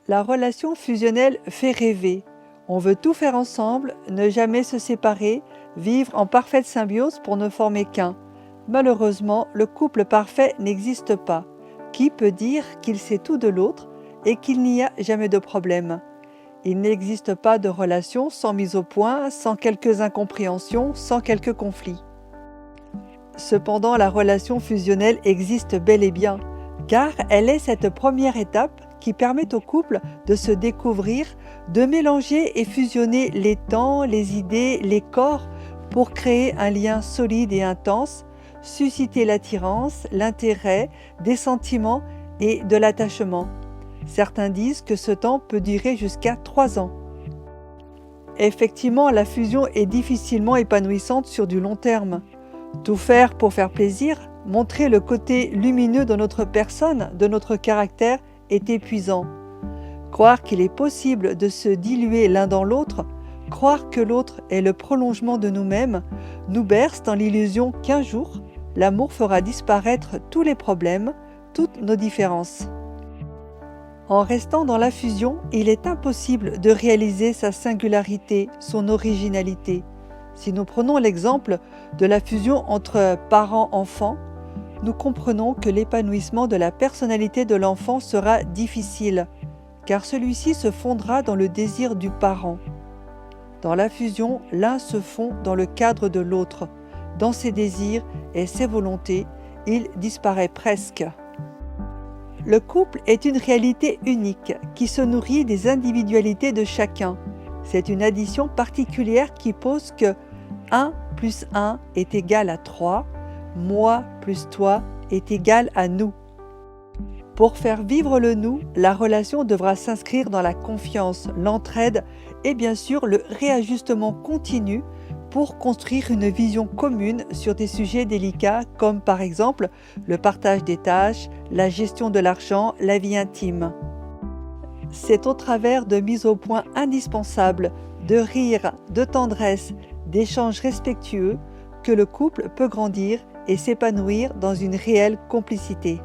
La relation fusionnelle fait rêver. On veut tout faire ensemble, ne jamais se séparer, vivre en parfaite symbiose pour ne former qu'un. Malheureusement, le couple parfait n'existe pas. Qui peut dire qu'il sait tout de l'autre et qu'il n'y a jamais de problème? Il n'existe pas de relation sans mise au point, sans quelques incompréhensions, sans quelques conflits. Cependant, la relation fusionnelle existe bel et bien, car elle est cette première étape qui permet au couple de se découvrir, de mélanger et fusionner les temps, les idées, les corps pour créer un lien solide et intense, susciter l'attirance, l'intérêt, des sentiments et de l'attachement. Certains disent que ce temps peut durer jusqu'à 3 ans. Effectivement, la fusion est difficilement épanouissante sur du long terme. Tout faire pour faire plaisir, montrer le côté lumineux de notre personne, de notre caractère, est épuisant. Croire qu'il est possible de se diluer l'un dans l'autre, croire que l'autre est le prolongement de nous-mêmes, nous berce dans l'illusion qu'un jour, l'amour fera disparaître tous les problèmes, toutes nos différences. En restant dans la fusion, il est impossible de réaliser sa singularité, son originalité. Si nous prenons l'exemple de la fusion entre parents-enfants, nous comprenons que l'épanouissement de la personnalité de l'enfant sera difficile, car celui-ci se fondra dans le désir du parent. Dans la fusion, l'un se fond dans le cadre de l'autre, dans ses désirs et ses volontés, il disparaît presque. Le couple est une réalité unique qui se nourrit des individualités de chacun. C'est une addition particulière qui pose que 1 plus 1 est égal à 3, moi plus toi est égal à nous. Pour faire vivre le nous, la relation devra s'inscrire dans la confiance, l'entraide et bien sûr le réajustement continu pour construire une vision commune sur des sujets délicats comme par exemple le partage des tâches, la gestion de l'argent, la vie intime. C'est au travers de mises au point indispensables, de rire, de tendresse, d'échanges respectueux que le couple peut grandir et s'épanouir dans une réelle complicité.